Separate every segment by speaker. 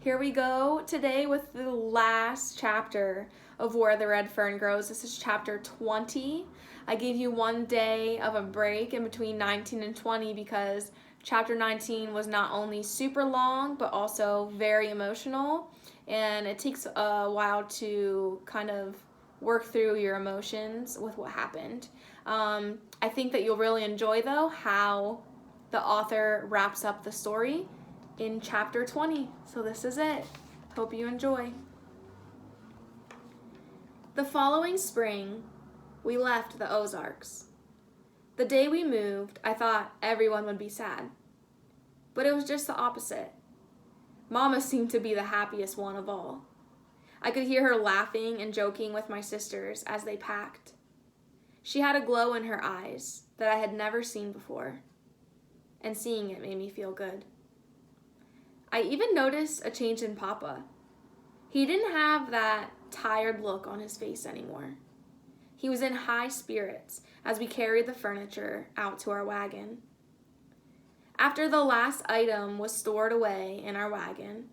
Speaker 1: Here we go today with the last chapter of Where the Red Fern Grows. This is chapter 20. I gave you one day of a break in between 19 and 20 because chapter 19 was not only super long but also very emotional, and it takes a while to kind of work through your emotions with what happened. I think that you'll really enjoy, though, how the author wraps up the story in chapter 20. So this is it. Hope you enjoy. The following spring, we left the Ozarks. The day we moved, I thought everyone would be sad. But it was just the opposite. Mama seemed to be the happiest one of all. I could hear her laughing and joking with my sisters as they packed. She had a glow in her eyes that I had never seen before, and seeing it made me feel good. I even noticed a change in Papa. He didn't have that tired look on his face anymore. He was in high spirits as we carried the furniture out to our wagon. After the last item was stored away in our wagon,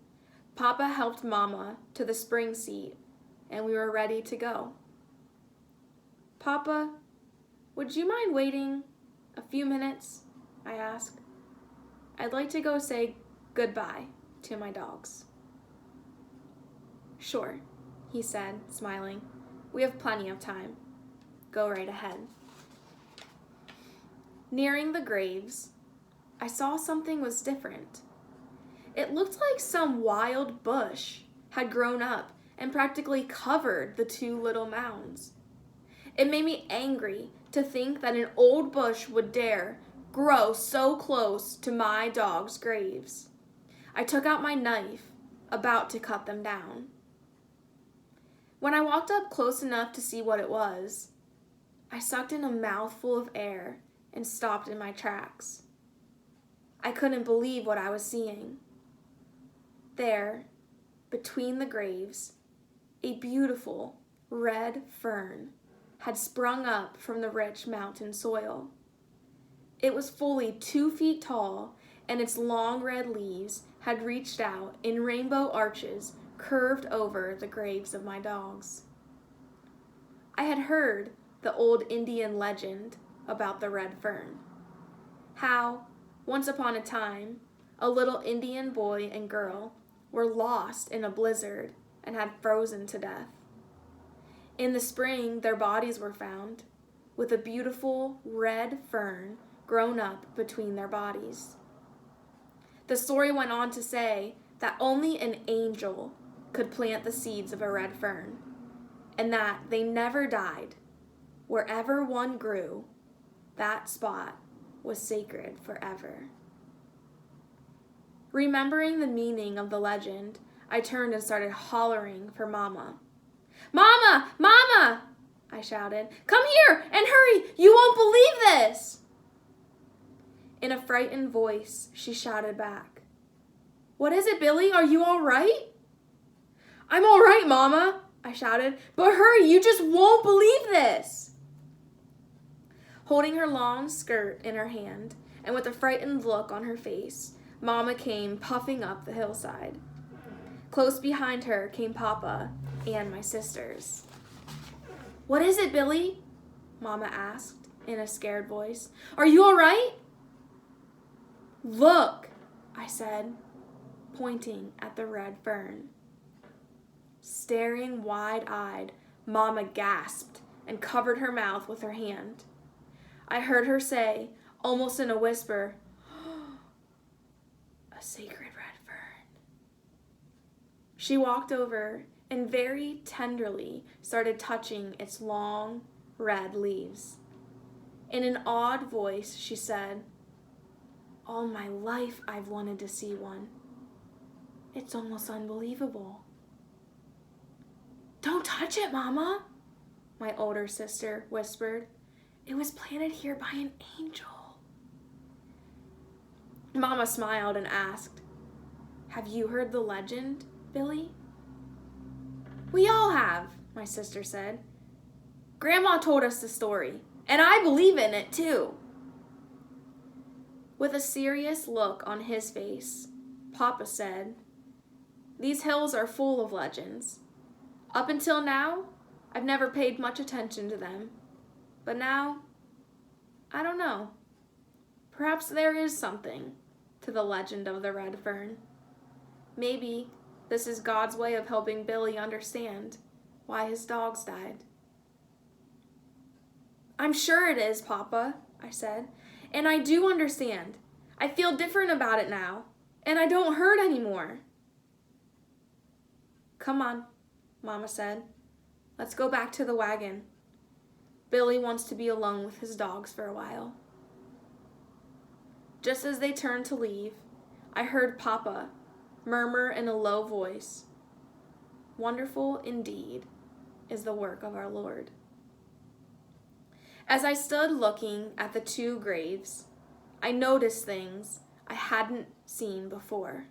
Speaker 1: Papa helped Mama to the spring seat, and we were ready to go. "Papa, would you mind waiting a few minutes?" I asked. "I'd like to go say goodbye to my dogs." "Sure," he said, smiling. "We have plenty of time. Go right ahead." Nearing the graves, I saw something was different. It looked like some wild bush had grown up and practically covered the two little mounds. It made me angry to think that an old bush would dare grow so close to my dogs' graves. I took out my knife, about to cut them down. When I walked up close enough to see what it was, I sucked in a mouthful of air and stopped in my tracks. I couldn't believe what I was seeing. There, between the graves, a beautiful red fern had sprung up from the rich mountain soil. It was fully 2 feet tall, and its long red leaves had reached out in rainbow arches curved over the graves of my dogs. I had heard the old Indian legend about the red fern. How, once upon a time, a little Indian boy and girl were lost in a blizzard and had frozen to death. In the spring, their bodies were found, with a beautiful red fern grown up between their bodies. The story went on to say that only an angel could plant the seeds of a red fern, and that they never died. Wherever one grew, that spot was sacred forever. Remembering the meaning of the legend, I turned and started hollering for Mama. "Mama! Mama!" I shouted. "Come here and hurry! You won't believe this!" In a frightened voice, she shouted back, "What is it, Billy? Are you all right?" "I'm all right, Mama," I shouted. "But hurry, you just won't believe this." Holding her long skirt in her hand and with a frightened look on her face, Mama came puffing up the hillside. Close behind her came Papa and my sisters. "What is it, Billy?" Mama asked in a scared voice. "Are you all right?" "Look," I said, pointing at the red fern. Staring wide-eyed, Mama gasped and covered her mouth with her hand. I heard her say, almost in a whisper, "A sacred red fern." She walked over and very tenderly started touching its long, red leaves. In an awed voice, she said, "All my life I've wanted to see one. It's almost unbelievable." "Don't touch it, Mama," my older sister whispered. "It was planted here by an angel." Mama smiled and asked, "Have you heard the legend, Billy?" "We all have," my sister said. "Grandma told us the story, and I believe in it too." With a serious look on his face, Papa said, These hills are full of legends. Up until now, I've never paid much attention to them. But now, I don't know. Perhaps there is something to the legend of the red fern. Maybe this is God's way of helping Billy understand why his dogs died. I'm sure it is, Papa, I said, and I do understand. I feel different about it now, and I don't hurt anymore. Come on, Mama said. Let's go back to the wagon. Billy wants to be alone with his dogs for a while. Just as they turned to leave, I heard Papa murmur in a low voice, "Wonderful indeed is the work of our Lord." As I stood looking at the two graves, I noticed things I hadn't seen before.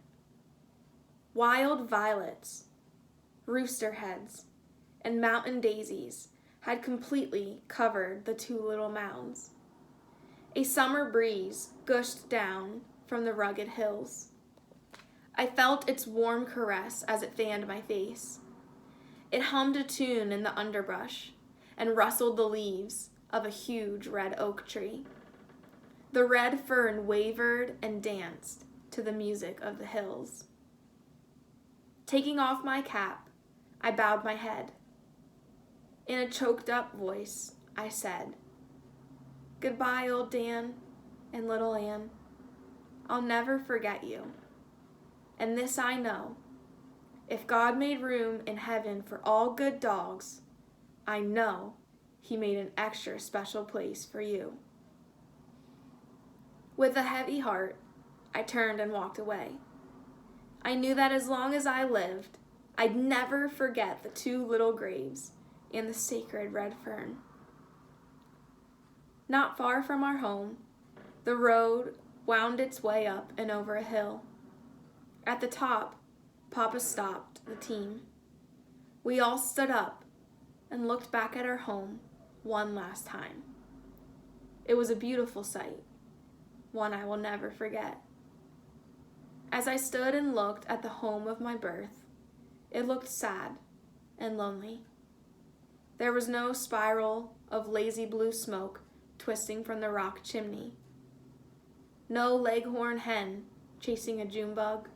Speaker 1: Wild violets, rooster heads, and mountain daisies had completely covered the two little mounds. A summer breeze gushed down from the rugged hills. I felt its warm caress as it fanned my face. It hummed a tune in the underbrush and rustled the leaves of a huge red oak tree. The red fern wavered and danced to the music of the hills. Taking off my cap, I bowed my head. In a choked-up voice, I said, "Goodbye, old Dan and little Ann. I'll never forget you. And this I know, if God made room in heaven for all good dogs, I know He made an extra special place for you." With a heavy heart, I turned and walked away. I knew that as long as I lived, I'd never forget the two little graves and the sacred red fern. Not far from our home, the road wound its way up and over a hill. At the top, Papa stopped the team. We all stood up and looked back at our home one last time. It was a beautiful sight, one I will never forget. As I stood and looked at the home of my birth, it looked sad and lonely. There was no spiral of lazy blue smoke twisting from the rock chimney. No leghorn hen chasing a June bug.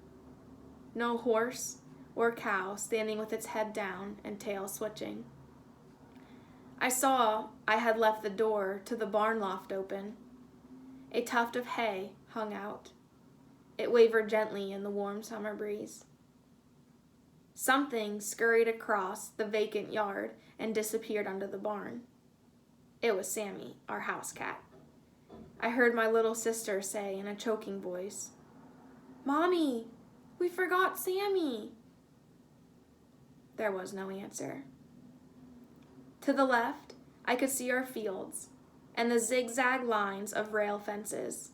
Speaker 1: No horse or cow standing with its head down and tail switching. I saw I had left the door to the barn loft open. A tuft of hay hung out. It wavered gently in the warm summer breeze. Something scurried across the vacant yard and disappeared under the barn. It was Sammy, our house cat. I heard my little sister say in a choking voice, "Mommy, we forgot Sammy." There was no answer. To the left, I could see our fields and the zigzag lines of rail fences.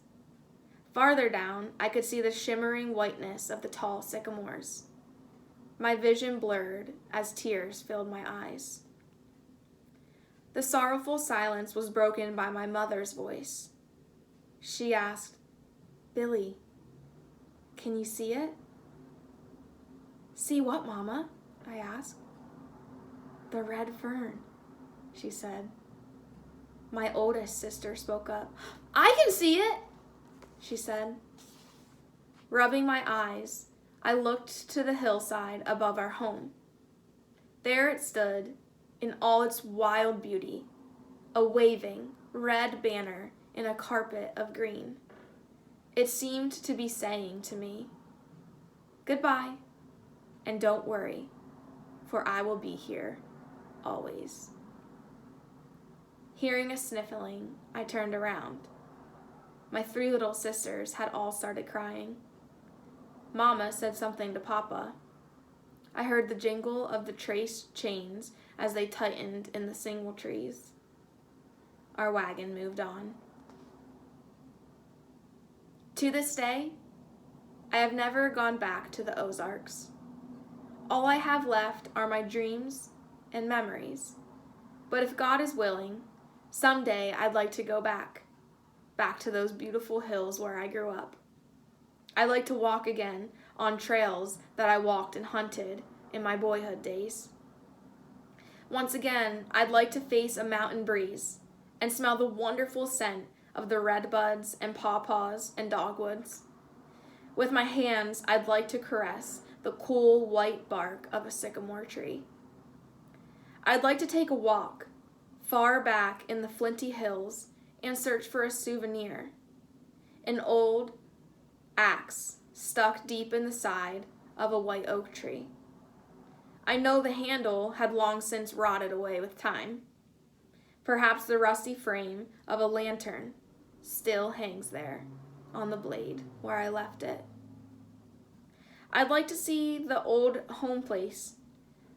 Speaker 1: Farther down, I could see the shimmering whiteness of the tall sycamores. My vision blurred as tears filled my eyes. The sorrowful silence was broken by my mother's voice. She asked, "Billy, can you see it?" "See what, Mama?" I asked. "The red fern," she said. My oldest sister spoke up. "I can see it," she said. Rubbing my eyes, I looked to the hillside above our home. There it stood in all its wild beauty, a waving red banner in a carpet of green. It seemed to be saying to me, "Goodbye, and don't worry, for I will be here always." Hearing a sniffling, I turned around. My 3 little sisters had all started crying. Mama said something to Papa. I heard the jingle of the traced chains as they tightened in the single trees. Our wagon moved on. To this day, I have never gone back to the Ozarks. All I have left are my dreams and memories. But if God is willing, someday I'd like to go back to those beautiful hills where I grew up. I'd like to walk again on trails that I walked and hunted in my boyhood days. Once again, I'd like to face a mountain breeze and smell the wonderful scent of the redbuds and pawpaws and dogwoods. With my hands, I'd like to caress the cool white bark of a sycamore tree. I'd like to take a walk far back in the flinty hills and search for a souvenir, an old axe stuck deep in the side of a white oak tree. I know the handle had long since rotted away with time. Perhaps the rusty frame of a lantern still hangs there on the blade where I left it. I'd like to see the old home place,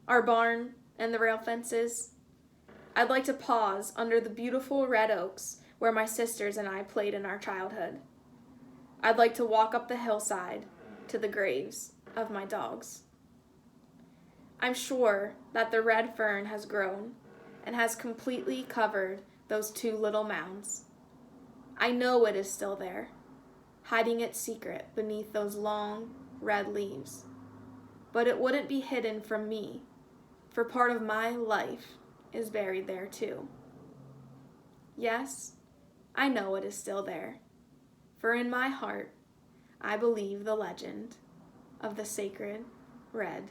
Speaker 1: our barn and the rail fences. I'd like to pause under the beautiful red oaks where my sisters and I played in our childhood. I'd like to walk up the hillside to the graves of my dogs. I'm sure that the red fern has grown and has completely covered those 2 little mounds. I know it is still there, hiding its secret beneath those long red leaves. But it wouldn't be hidden from me, for part of my life is buried there too. Yes, I know it is still there, for in my heart I believe the legend of the sacred red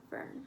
Speaker 1: fern.